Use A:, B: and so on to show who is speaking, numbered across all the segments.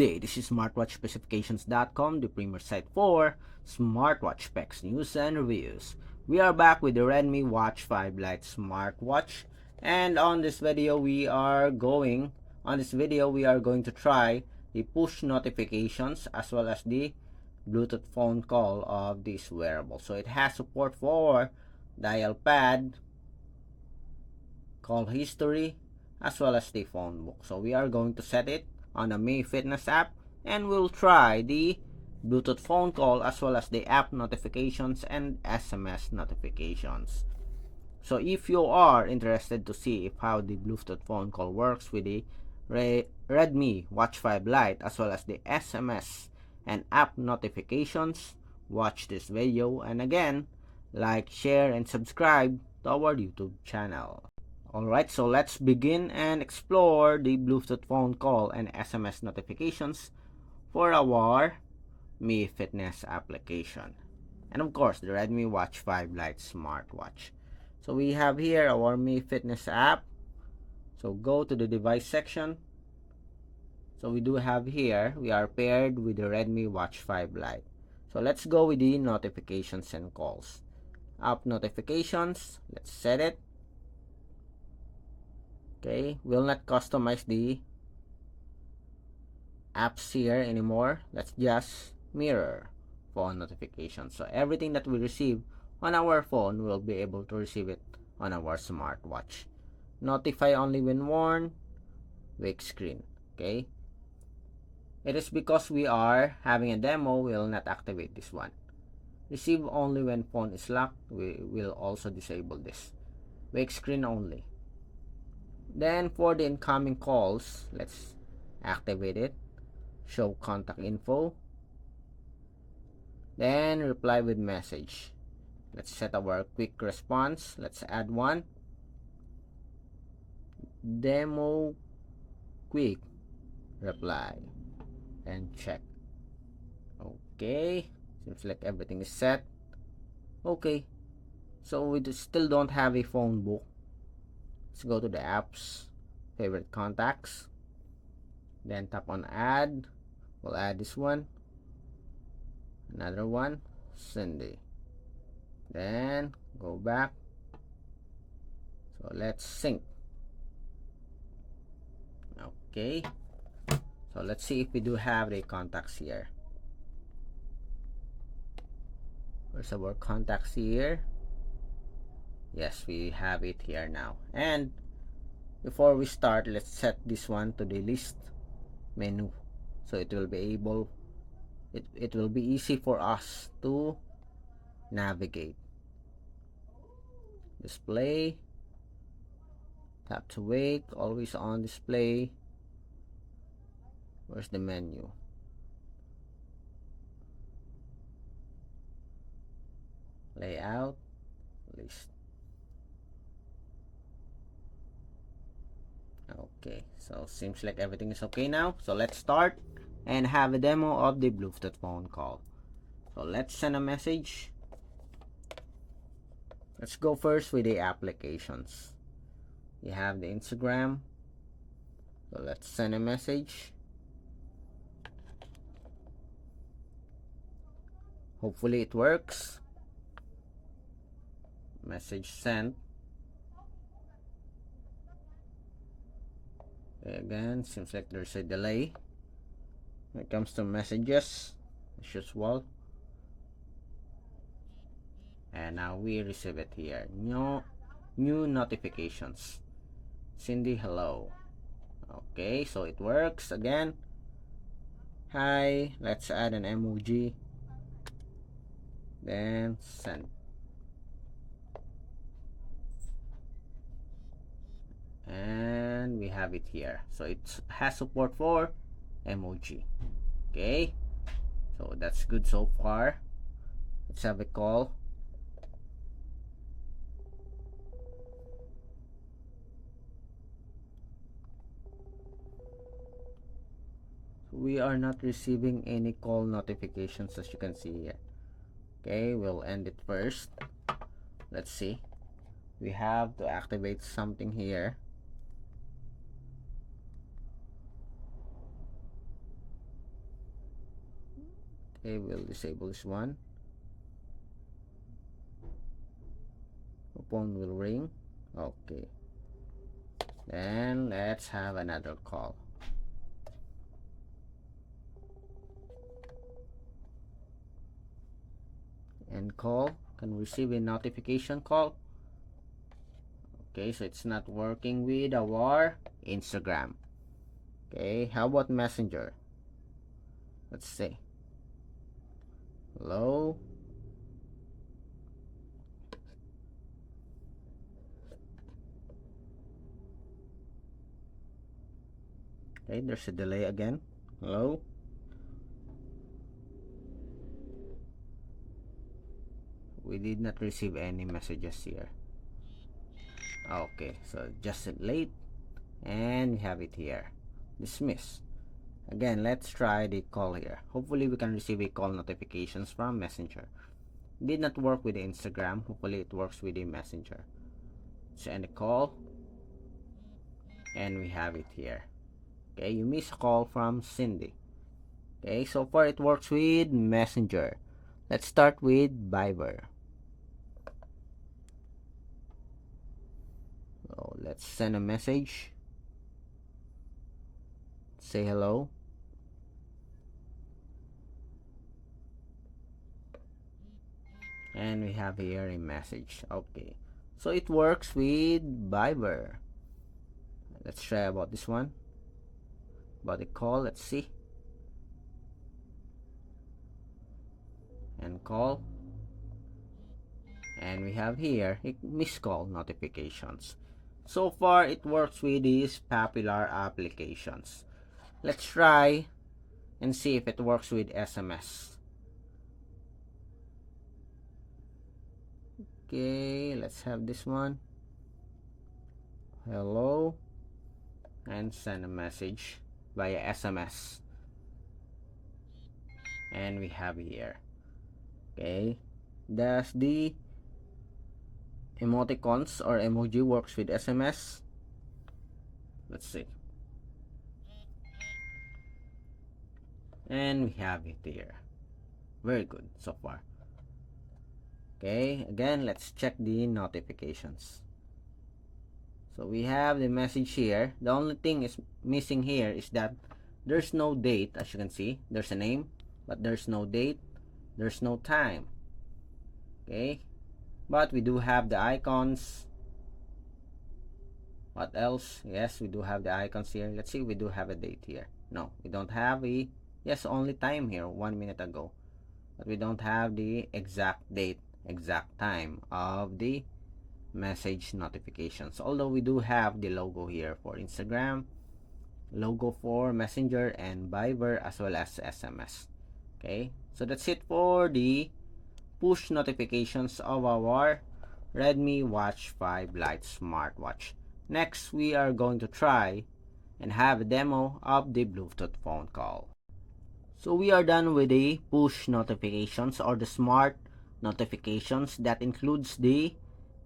A: day, this is smartwatchspecifications.com, the premier site for smartwatch specs, news, and reviews. We are back with the Redmi Watch 5 Lite smartwatch, and on this video we are going to try the push notifications as well as the Bluetooth phone call of this wearable. So it has support for dial pad, call history, as well as the phone book. So we are going to set it on the Mi Fitness app, and we'll try the Bluetooth phone call as well as the app notifications and SMS notifications. So if you are interested to see how the Bluetooth phone call works with the Redmi Watch 5 Lite as well as the SMS and app notifications, watch this video, and again, like, share, and subscribe to our YouTube channel. Alright, so let's begin and explore the Bluetooth phone call and SMS notifications for our Mi Fitness application. And of course, the Redmi Watch 5 Lite smartwatch. So we have here our Mi Fitness app. So go to the device section. So we do have here, we are paired with the Redmi Watch 5 Lite. So let's go with the notifications and calls. App notifications, let's set it. Okay, we'll not customize the apps here anymore. Let's just mirror phone notifications. So everything that we receive on our phone, we'll be able to receive it on our smartwatch. Notify only when worn, wake screen. Okay, it is because we are having a demo, we will not activate this one. Receive only when phone is locked, we will also disable this. Wake screen only. Then for the incoming calls, let's activate it. Show contact info. Then reply with message. Let's set our quick response. Let's add one. Demo quick reply. And check. Okay. Seems like everything is set. Okay. So we still don't have a phone book. Let's go to the apps, favorite contacts, then tap on add. We'll add this one, another one, Cindy. Then go back. So let's sync. Okay, so let's see if we do have the contacts here. Where's our contacts here? Yes, we have it here now. And before we start, let's set this one to the list menu, so it will be easy for us to navigate. Display, tap to wake, always on display. Where's the menu? Layout, list. Okay, so seems like everything is okay now. So let's start and have a demo of the Bluetooth phone call. So let's send a message. Let's go first with the applications. You have the Instagram. So let's send a message. Hopefully it works. Message sent. Again, seems like there's a delay when it comes to messages as usual. And now we receive it here. New notifications. Cindy, hello. Okay, so it works again. Hi, let's add an emoji. Then send. And we have it here. So it has support for emoji. Okay, so that's good so far. Let's have a call. We are not receiving any call notifications, as you can see here. Okay, we'll end it first. Let's see. We have to activate something here. Okay, we'll disable this one. The phone will ring. Okay, then let's have another call. And call can receive a notification call. Okay, so it's not working with our Instagram. Okay, how about Messenger? Let's say hello. Okay, there's a delay again. Hello. We did not receive any messages here. Okay, so just late, and we have it here. Dismiss. Again, let's try the call here. Hopefully we can receive a call notifications from Messenger. Did not work with the Instagram. Hopefully it works with the Messenger. Send a call, and we have it here. Okay, you missed a call from Cindy. Okay, so far it works with Messenger. Let's start with Viber. So let's send a message. Say hello. And we have here a message. Okay, so it works with Viber. Let's try about this one. About the call, let's see. And call. And we have here a missed call notifications. So far it works with these popular applications. Let's try and see if it works with SMS. Okay, let's have this one. Hello. And send a message via SMS. And we have here. Okay, does the emoticons or emoji works with SMS? Let's see. And we have it here. Very good so far. Okay, again, let's check the notifications. So we have the message here. The only thing is missing here is that there's no date. As you can see, there's a name, but there's no date, there's no time. Okay, but we do have the icons. What else? Yes, we do have the icons here. Let's see, we do have a date here. No, we don't have a, yes, only time here, 1 minute ago. But we don't have the exact date, exact time of the message notifications. Although we do have the logo here for Instagram, logo for Messenger and Viber, as well as SMS. Okay, so that's it for the push notifications of our Redmi Watch 5 Lite smartwatch. Next, we are going to try and have a demo of the Bluetooth phone call. So we are done with the push notifications or the smart notifications. That includes the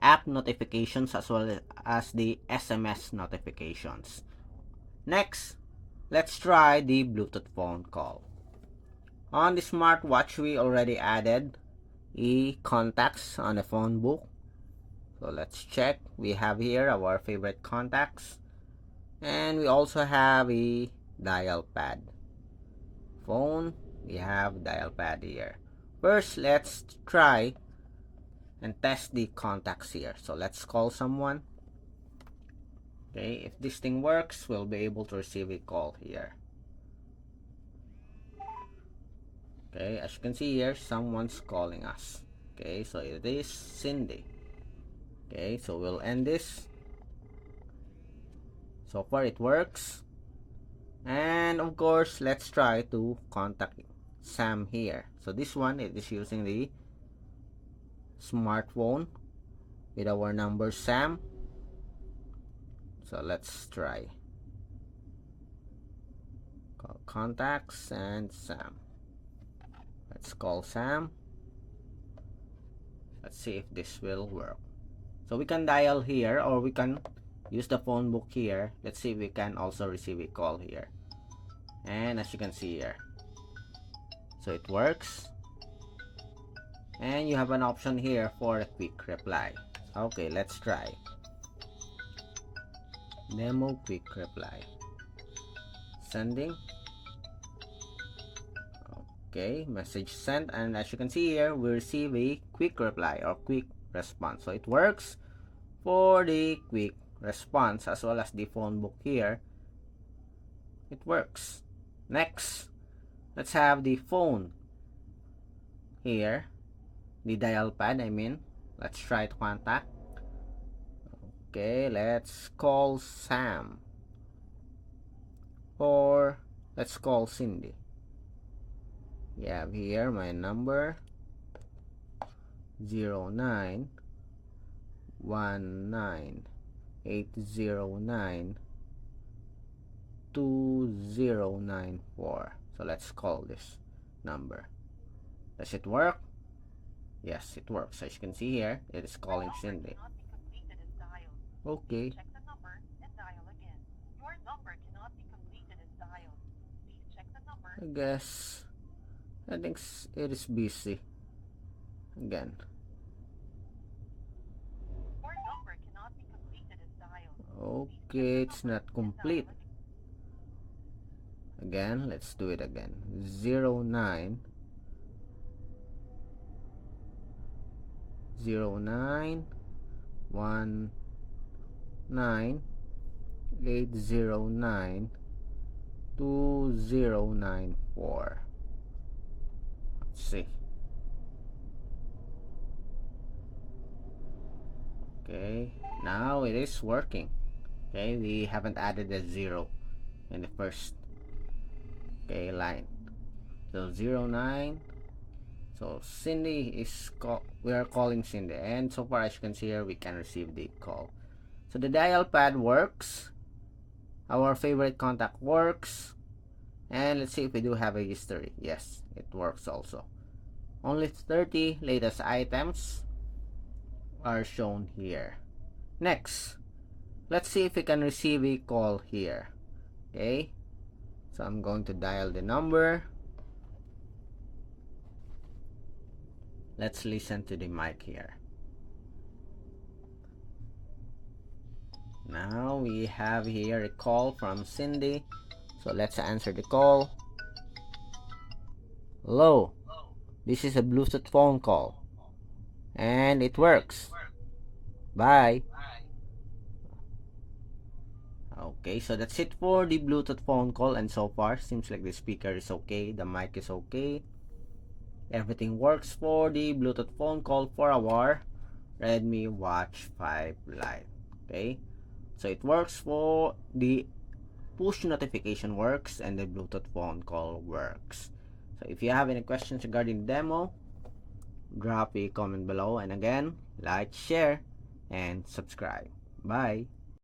A: app notifications as well as the SMS notifications. Next, let's try the Bluetooth phone call. On the smartwatch, we already added contacts on the phone book. So let's check. We have here our favorite contacts, and we also have a dial pad. Phone, we have dial pad here. First, let's try and test the contacts here. So let's call someone. Okay, if this thing works, we'll be able to receive a call here. Okay, as you can see here, someone's calling us. Okay, so it is Cindy. Okay, so we'll end this. So far it works. And of course, let's try to contact Sam here. So this one, it is using the smartphone with our number Sam. So let's try. Call contacts and Sam. Let's call Sam. Let's see if this will work. So we can dial here, or we can use the phone book here. Let's see if we can also receive a call here. And as you can see here, So it works. And you have an option here for a quick reply. Okay, let's try. Demo quick reply. Sending. Okay, message sent, and as you can see here, we receive a quick reply or quick response. So it works for the quick response as well as the phone book here. It works. Next, let's have the phone here, the dial pad, I mean. Let's try to contact. Okay, let's call Sam, or let's call Cindy. You have here my number 0919809209. So let's call this number. Does it work? Yes, it works. As you can see here, it is calling Cindy. Okay.
B: Check the number and dial again. Your number cannot be completed as dialed. Please check the number.
A: I guess I think it is busy again.
B: Your number cannot be completed as dialed.
A: Okay, it's not complete. Again, let's do it again. 0919809209. Let's see. Okay, now it is working. Okay, we haven't added a 0 in the first line. So 09. So Cindy is we are calling Cindy, and so far as you can see here, we can receive the call. So the dial pad works. Our favorite contact works. And let's see if we do have a history. Yes, it works also. Only 30 latest items are shown here. Next, let's see if we can receive a call here. Okay, so I'm going to dial the number. Let's listen to the mic here. Now we have here a call from Cindy. So let's answer the call. Hello, this is a Bluetooth phone call. And it works. Bye. Okay, so that's it for the Bluetooth phone call, and so far seems like the speaker is okay, the mic is okay. Everything works for the Bluetooth phone call for our Redmi Watch 5 Lite. Okay, so it works for the push notification works and the Bluetooth phone call works. So if you have any questions regarding the demo, drop a comment below, and again, like, share, and subscribe. Bye.